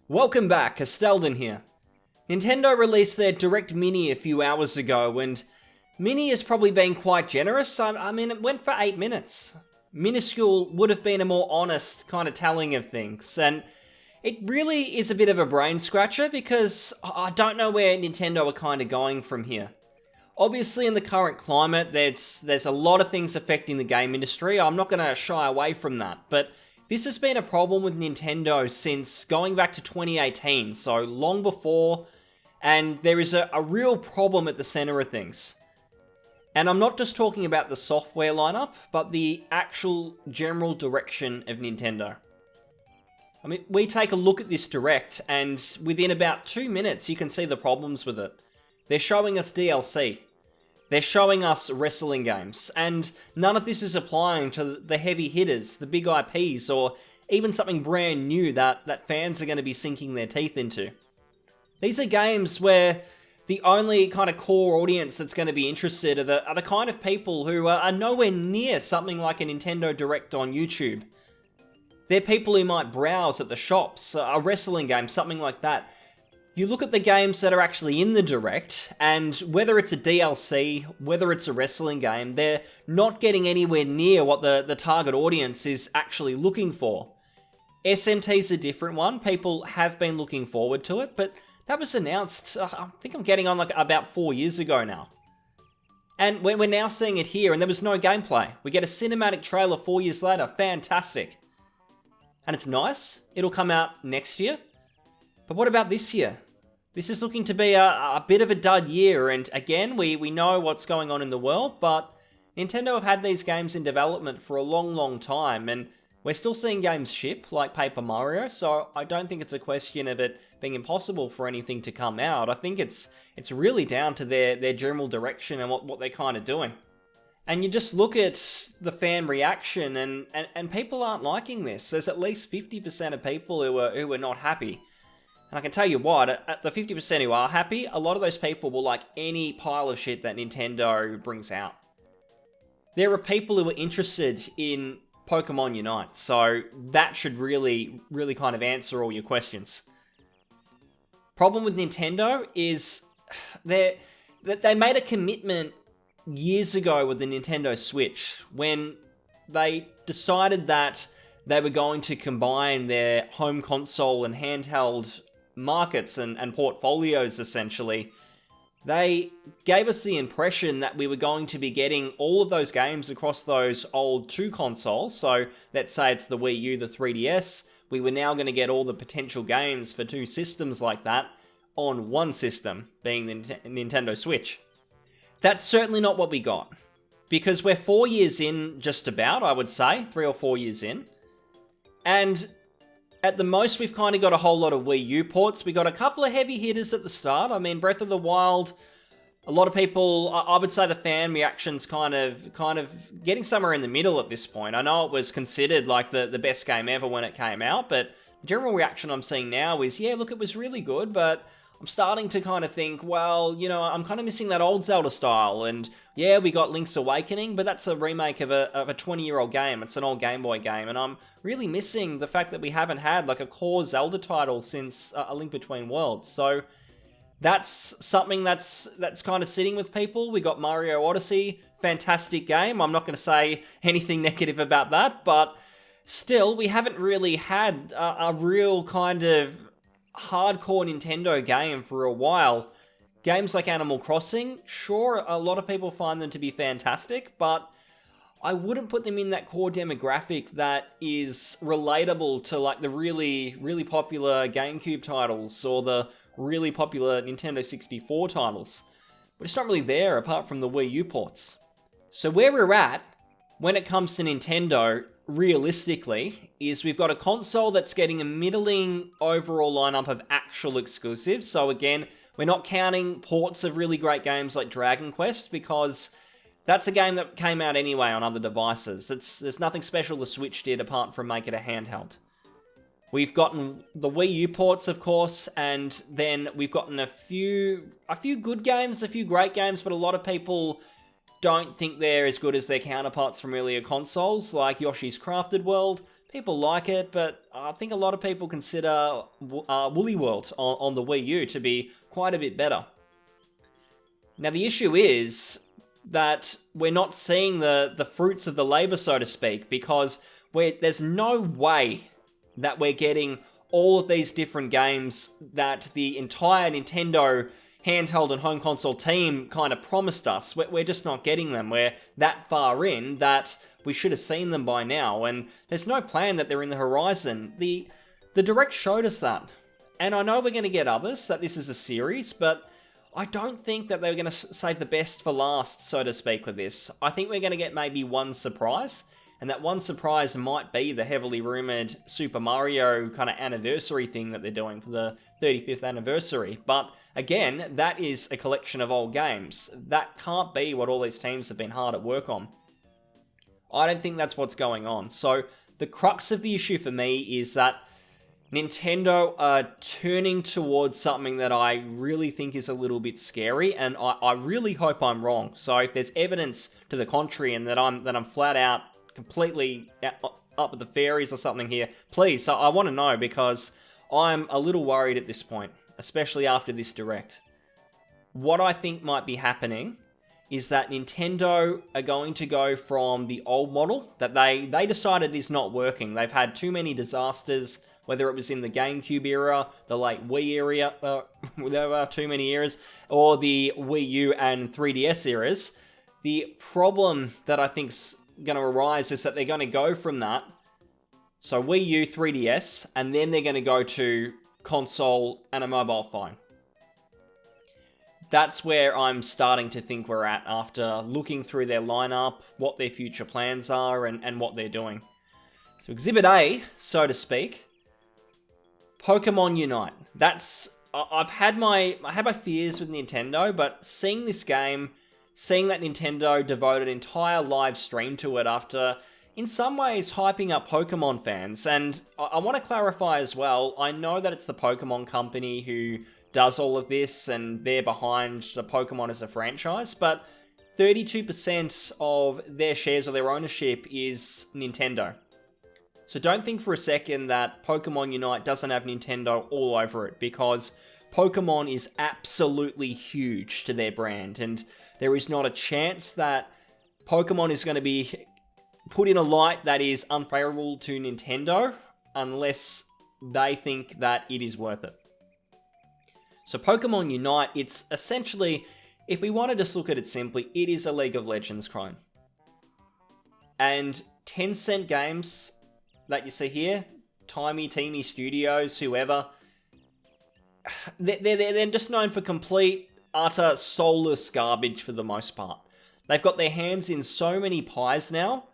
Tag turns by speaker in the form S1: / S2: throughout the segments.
S1: Welcome back, Estelden here. Nintendo released their Direct Mini a few hours ago, and Mini has probably been quite generous. I mean, it went for 8 minutes. Minuscule would have been a more honest kind of telling of things, and it really is a bit of a brain scratcher because I don't know where Nintendo are kind of going from here. Obviously, in the current climate, there's a lot of things affecting the game industry. I'm not going to shy away from that, but this has been a problem with Nintendo since going back to 2018, so long before, and there is a real problem at the center of things. And I'm not just talking about the software lineup, but the actual general direction of Nintendo. I mean, we take a look at this Direct, and within about 2 minutes, you can see the problems with it. They're showing us DLC. They're showing us wrestling games, and none of this is applying to the heavy hitters, the big IPs, or even something brand new that fans are going to be sinking their teeth into. These are games where the only kind of core audience that's going to be interested are the kind of people who are nowhere near something like a Nintendo Direct on YouTube. They're people who might browse at the shops, a wrestling game, something like that. You look at the games that are actually in the Direct, and whether it's a DLC, whether it's a wrestling game, they're not getting anywhere near what the target audience is actually looking for. SMT's a different one. People have been looking forward to it, but that was announced, I think I'm getting on like about 4 years ago now. And we're now seeing it here, and there was no gameplay. We get a cinematic trailer 4 years later. Fantastic. And it's nice. It'll come out next year. But what about this year? This is looking to be a bit of a dud year, and again, we know what's going on in the world, but Nintendo have had these games in development for a long time, and we're still seeing games ship, like Paper Mario, so I don't think it's a question of it being impossible for anything to come out. I think it's really down to their general direction and what they're kind of doing. And you just look at the fan reaction, and people aren't liking this. There's at least 50% of people who are not happy. And I can tell you what, at the 50% who are happy, a lot of those people will like any pile of shit that Nintendo brings out. There are people who are interested in Pokemon Unite, so that should really kind of answer all your questions. Problem with Nintendo is that they made a commitment years ago with the Nintendo Switch when they decided that they were going to combine their home console and handheld markets and portfolios, essentially. They gave us the impression that we were going to be getting all of those games across those old two consoles. So let's say it's the Wii U, the 3DS. We were now going to get all the potential games for two systems like that on one system, being the Nintendo Switch. That's certainly not what we got. Because we're 4 years in, just about, I would say, 3 or 4 years in. And at the most, we've kind of got a whole lot of Wii U ports. We got a couple of heavy hitters at the start. I mean, Breath of the Wild, a lot of people, I would say the fan reaction's kind of getting somewhere in the middle at this point. I know it was considered like the best game ever when it came out, but the general reaction I'm seeing now is, yeah, look, it was really good, but I'm starting to kind of think, well, you know, I'm kind of missing that old Zelda style, and yeah, we got Link's Awakening, but that's a remake of a 20-year-old game. It's an old Game Boy game, and I'm really missing the fact that we haven't had like a core Zelda title since A Link Between Worlds. So that's something that's kind of sitting with people. We got Mario Odyssey, fantastic game. I'm not going to say anything negative about that, but still, we haven't really had a real kind of hardcore Nintendo game for a while. Games like Animal Crossing, sure, a lot of people find them to be fantastic, but I wouldn't put them in that core demographic that is relatable to like the really popular GameCube titles or the really popular Nintendo 64 titles. But it's not really there apart from the Wii U ports. So where we're at when it comes to Nintendo, realistically, is we've got a console that's getting a middling overall lineup of actual exclusives. So again, we're not counting ports of really great games like Dragon Quest, because that's a game that came out anyway on other devices. There's nothing special the Switch did apart from make it a handheld. We've gotten the Wii U ports, of course, and then we've gotten a few good games, a few great games, but a lot of people don't think they're as good as their counterparts from earlier consoles, like Yoshi's Crafted World. People like it, but I think a lot of people consider Woolly World on the Wii U to be quite a bit better. Now, the issue is that we're not seeing the fruits of the labor, so to speak, because there's no way that we're getting all of these different games that the entire Nintendo handheld and home console team kind of promised us. We're just not getting them. We're that far in that we should have seen them by now, and there's no plan that they're in the horizon. The Direct showed us that, and I know we're going to get others, that this is a series, but I don't think that they're going to save the best for last, so to speak, with this. I think we're going to get maybe one surprise, and that one surprise might be the heavily rumoured Super Mario kind of anniversary thing that they're doing for the 35th anniversary. But again, that is a collection of old games. That can't be what all these teams have been hard at work on. I don't think that's what's going on. So the crux of the issue for me is that Nintendo are turning towards something that I really think is a little bit scary, and I really hope I'm wrong. So if there's evidence to the contrary and that I'm flat out completely up with the fairies or something here, please. So I want to know, because I'm a little worried at this point, especially after this Direct. What I think might be happening is that Nintendo are going to go from the old model that they decided is not working. They've had too many disasters, whether it was in the GameCube era, the late Wii era, there were too many eras, or the Wii U and 3DS eras. The problem that I think's going to arise is that they're going to go from that, so Wii U, 3DS, and then they're going to go to console and a mobile phone. That's where I'm starting to think we're at after looking through their lineup, what their future plans are, and what they're doing. So Exhibit A, so to speak, Pokemon Unite. I had my fears with Nintendo, but seeing this game, seeing that Nintendo devoted an entire live stream to it after, in some ways, hyping up Pokemon fans. And I want to clarify as well, I know that it's the Pokemon company who does all of this, and they're behind the Pokemon as a franchise, but 32% of their shares or their ownership is Nintendo. So don't think for a second that Pokemon Unite doesn't have Nintendo all over it, because Pokemon is absolutely huge to their brand, and there is not a chance that Pokemon is going to be put in a light that is unfavorable to Nintendo unless they think that it is worth it. So Pokemon Unite, it's essentially, if we want to just look at it simply, it is a League of Legends clone. And Tencent Games that you see here, Teamy Studios, whoever, they're just known for complete, utter, soulless garbage for the most part. They've got their hands in so many pies now.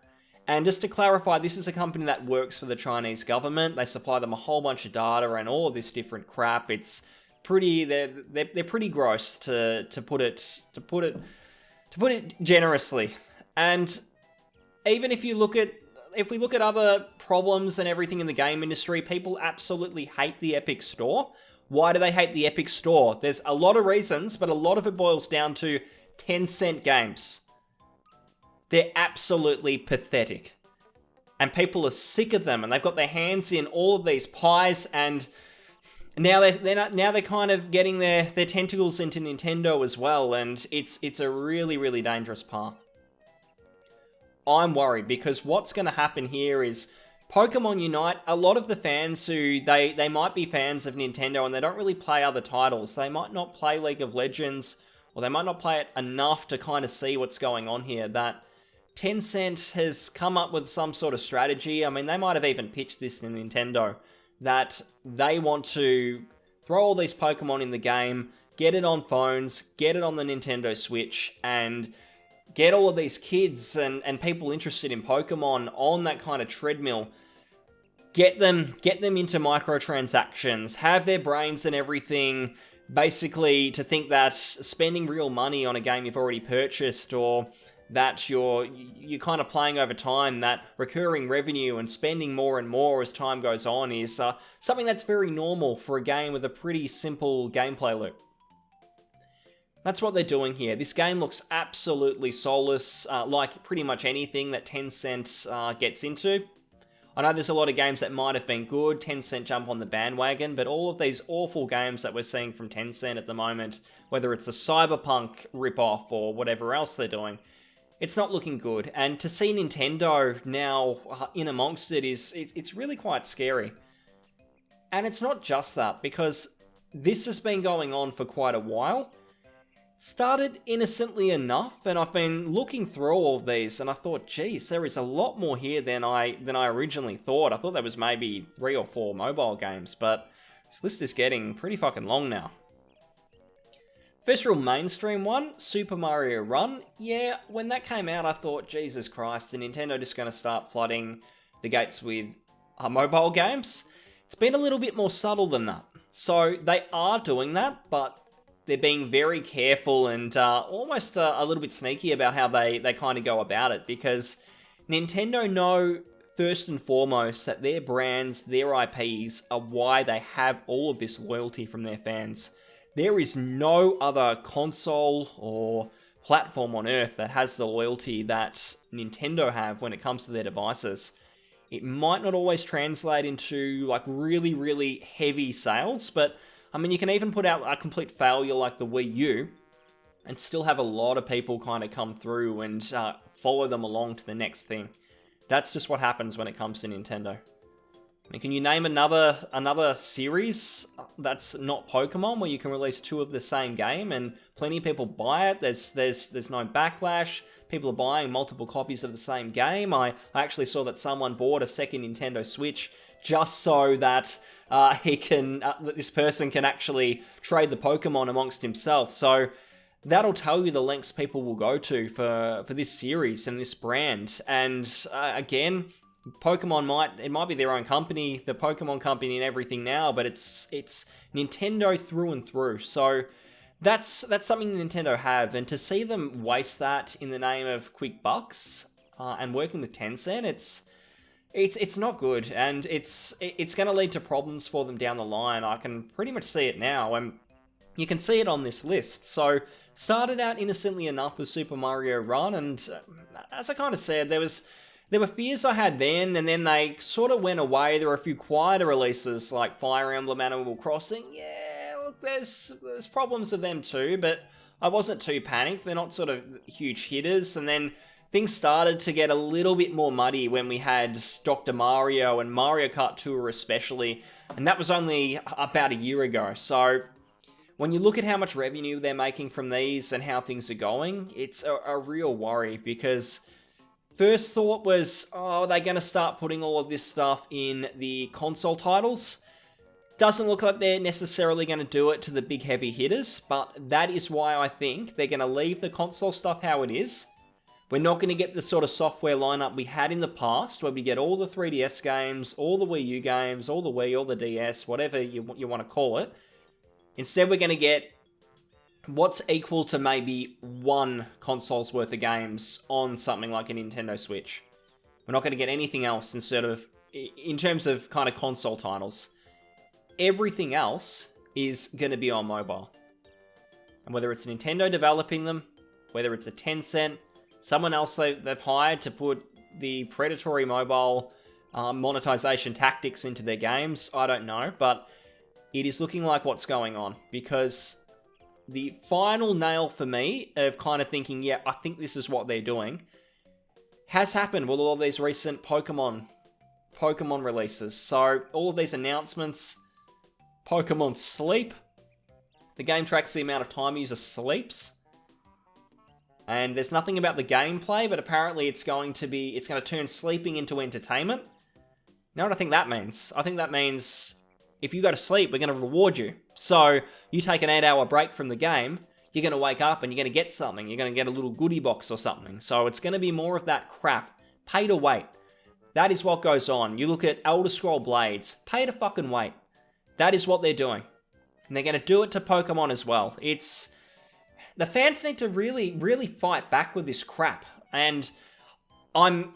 S1: And just to clarify, this is a company that works for the Chinese government. They supply them a whole bunch of data and all of this different crap. It's pretty, they're pretty gross to put it generously. And even if we look at other problems and everything in the game industry, people absolutely hate the Epic Store. Why do they hate the Epic Store? There's a lot of reasons, but a lot of it boils down to Tencent Games. They're absolutely pathetic. And people are sick of them, and they've got their hands in all of these pies, and now they're kind of getting their tentacles into Nintendo as well, and it's a really, really dangerous path. I'm worried, because what's going to happen here is Pokemon Unite, a lot of the fans who, they might be fans of Nintendo and they don't really play other titles. They might not play League of Legends, or they might not play it enough to kind of see what's going on here, that Tencent has come up with some sort of strategy. I mean, they might have even pitched this to Nintendo, that they want to throw all these Pokemon in the game, get it on phones, get it on the Nintendo Switch, and get all of these kids and people interested in Pokemon on that kind of treadmill. Get them into microtransactions, have their brains and everything, basically to think that spending real money on a game you've already purchased, or that you're kind of playing over time, that recurring revenue and spending more and more as time goes on is something that's very normal for a game with a pretty simple gameplay loop. That's what they're doing here. This game looks absolutely soulless, like pretty much anything that Tencent gets into. I know there's a lot of games that might have been good, Tencent jump on the bandwagon, but all of these awful games that we're seeing from Tencent at the moment, whether it's a Cyberpunk ripoff or whatever else they're doing, it's not looking good. And to see Nintendo now in amongst it it's really quite scary. And it's not just that, because this has been going on for quite a while. Started innocently enough, and I've been looking through all of these, and I thought, geez, there is a lot more here than I originally thought. I thought there was maybe 3 or 4 mobile games, but this list is getting pretty fucking long now. First real mainstream one, Super Mario Run. Yeah, when that came out, I thought, Jesus Christ, are Nintendo just going to start flooding the gates with mobile games? It's been a little bit more subtle than that. So they are doing that, but they're being very careful and almost a little bit sneaky about how they kind of go about it, because Nintendo know first and foremost that their brands, their IPs, are why they have all of this loyalty from their fans. There is no other console or platform on earth that has the loyalty that Nintendo have when it comes to their devices. It might not always translate into like really, really heavy sales, but I mean, you can even put out a complete failure like the Wii U and still have a lot of people kind of come through and follow them along to the next thing. That's just what happens when it comes to Nintendo. I mean, can you name another series that's not Pokemon where you can release 2 of the same game and plenty of people buy it? There's no backlash. People are buying multiple copies of the same game. I actually saw that someone bought a second Nintendo Switch just so that this person can actually trade the Pokemon amongst himself. So that'll tell you the lengths people will go to for this series and this brand. And again, Pokemon might be their own company, the Pokemon company and everything now, but it's Nintendo through and through. So that's something Nintendo have, and to see them waste that in the name of quick bucks and working with Tencent, it's not good, and it's going to lead to problems for them down the line. I can pretty much see it now, and you can see it on this list. So started out innocently enough with Super Mario Run, and as I kind of said, there were fears I had then, and then they sort of went away. There were a few quieter releases like Fire Emblem Animal Crossing. Yeah, look, there's problems with them too, but I wasn't too panicked. They're not sort of huge hitters. And then things started to get a little bit more muddy when we had Dr. Mario and Mario Kart Tour especially, and that was only about a year ago. So when you look at how much revenue they're making from these and how things are going, it's a real worry, because first thought was, are they going to start putting all of this stuff in the console titles? Doesn't look like they're necessarily going to do it to the big heavy hitters, but that is why I think they're going to leave the console stuff how it is. We're not going to get the sort of software lineup we had in the past, where we get all the 3DS games, all the Wii U games, all the Wii, all the DS, whatever you want to call it. Instead, we're going to get what's equal to maybe 1 console's worth of games on something like a Nintendo Switch. We're not going to get anything else in terms of kind of console titles. Everything else is going to be on mobile. And whether it's Nintendo developing them, whether it's a Tencent, someone else they've hired to put the predatory mobile monetization tactics into their games, I don't know. But it is looking like what's going on, because the final nail for me of kind of thinking, yeah, I think this is what they're doing, has happened with all of these recent Pokemon releases. So all of these announcements, Pokemon Sleep, the game tracks the amount of time a user sleeps, and there's nothing about the gameplay, but apparently it's going to turn sleeping into entertainment. You know what I think that means? I think that means if you go to sleep, we're going to reward you. So you take an 8-hour break from the game, you're going to wake up and you're going to get something. You're going to get a little goodie box or something. So it's going to be more of that crap. Pay to wait. That is what goes on. You look at Elder Scroll Blades. Pay to fucking wait. That is what they're doing. And they're going to do it to Pokemon as well. The fans need to really, really fight back with this crap. And I'm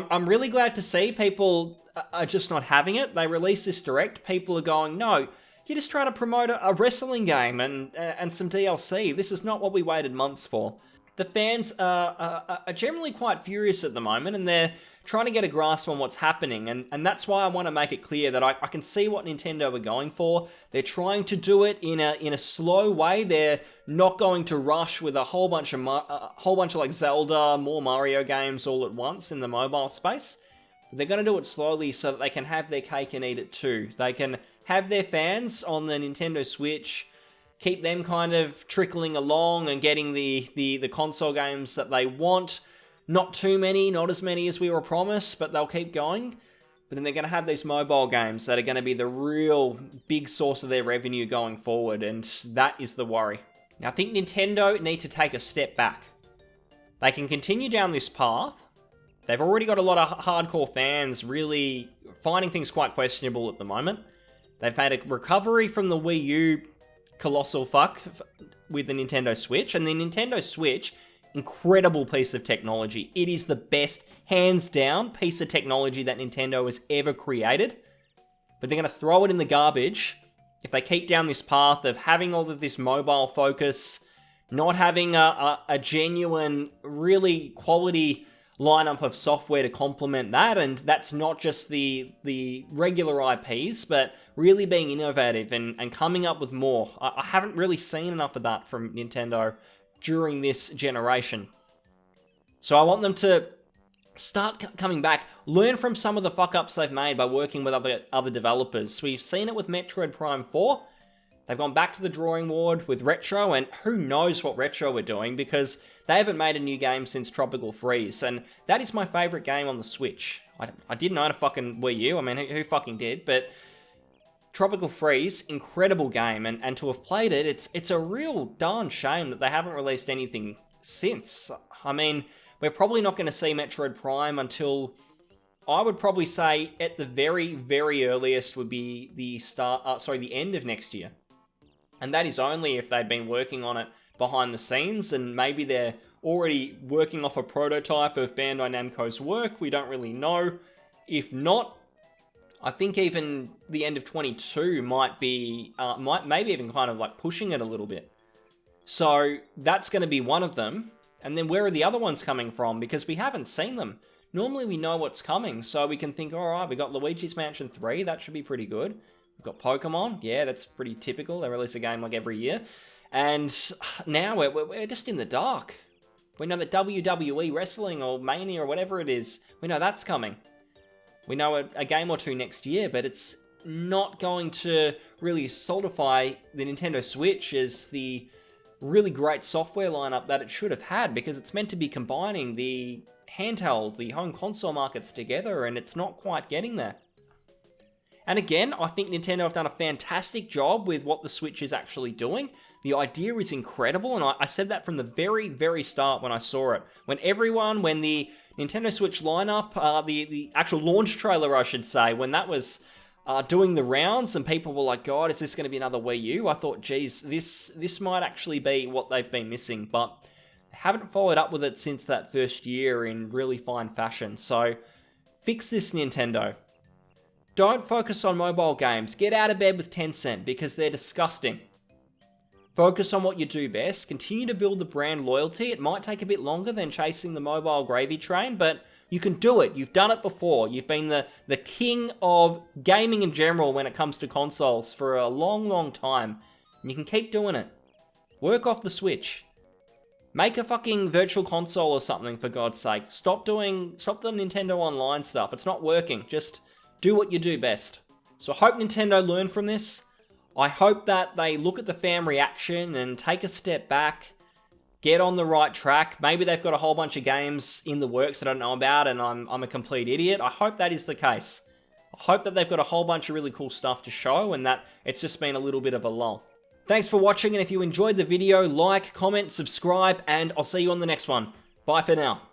S1: really glad to see people are just not having it. They release this direct. People are going, no, you're just trying to promote a wrestling game and some DLC. This is not what we waited months for. the fans are generally quite furious at the moment, and they're trying to get a grasp on what's happening, and that's why I want to make it clear that I can see what Nintendo are going for. They're trying to do it in a slow way. They're not going to rush with a whole bunch of like Zelda, more Mario games all at once in the mobile space. They're going to do it slowly so that they can have their cake and eat it too. They can have their fans on the Nintendo Switch, keep them kind of trickling along and getting the console games that they want. Not too many, not as many as we were promised, but they'll keep going. But then they're going to have these mobile games that are going to be the real big source of their revenue going forward, and that is the worry. Now, I think Nintendo need to take a step back. They can continue down this path. They've already got a lot of hardcore fans really finding things quite questionable at the moment. They've made a recovery from the Wii U colossal fuck with the Nintendo Switch, and the Nintendo Switch, incredible piece of technology. It is the best, hands down, piece of technology that Nintendo has ever created. But they're going to throw it in the garbage if they keep down this path of having all of this mobile focus, not having a genuine, really quality lineup of software to complement that, and that's not just the regular IPs, but really being innovative and coming up with more. I haven't really seen enough of that from Nintendo during this generation. So I want them to start coming back, learn from some of the fuck-ups they've made by working with other developers. We've seen it with Metroid Prime 4. They've gone back to the drawing board with Retro, and who knows what Retro are doing, because they haven't made a new game since Tropical Freeze, and that is my favourite game on the Switch. I didn't own a fucking Wii U, I mean, who fucking did, but Tropical Freeze, incredible game, and to have played it, it's a real darn shame that they haven't released anything since. I mean, we're probably not going to see Metroid Prime until, I would probably say, at the very, very earliest would be the end of next year. And that is only if they'd been working on it behind the scenes, and maybe they're already working off a prototype of Bandai Namco's work. We don't really know. If not, I think even the end of 22 might be, maybe even kind of like pushing it a little bit. So that's going to be one of them. And then where are the other ones coming from? Because we haven't seen them. Normally we know what's coming, so we can think, alright, we got Luigi's Mansion 3, that should be pretty good. We've got Pokemon, yeah, that's pretty typical. They release a game like every year. And now we're just in the dark. We know that WWE Wrestling or Mania or whatever it is, we know that's coming. We know a game or two next year, but it's not going to really solidify the Nintendo Switch as the really great software lineup that it should have had, because it's meant to be combining the handheld, the home console markets together, and it's not quite getting there. And again, I think Nintendo have done a fantastic job with what the Switch is actually doing. The idea is incredible, and I said that from the very, very start when I saw it. When the Nintendo Switch lineup, the actual launch trailer, I should say, when that was doing the rounds and people were like, God, is this going to be another Wii U? I thought, geez, this might actually be what they've been missing, but they haven't followed up with it since that first year in really fine fashion. So, fix this, Nintendo. Don't focus on mobile games. Get out of bed with Tencent, because they're disgusting. Focus on what you do best. Continue to build the brand loyalty. It might take a bit longer than chasing the mobile gravy train, but you can do it. You've done it before. You've been the king of gaming in general when it comes to consoles for a long, long time. And you can keep doing it. Work off the Switch. Make a fucking virtual console or something, for God's sake. Stop the Nintendo Online stuff. It's not working. Just do what you do best. So I hope Nintendo learn from this. I hope that they look at the fan reaction and take a step back, get on the right track. Maybe they've got a whole bunch of games in the works that I don't know about and I'm a complete idiot. I hope that is the case. I hope that they've got a whole bunch of really cool stuff to show and that it's just been a little bit of a lull. Thanks for watching, and if you enjoyed the video, like, comment, subscribe, and I'll see you on the next one. Bye for now.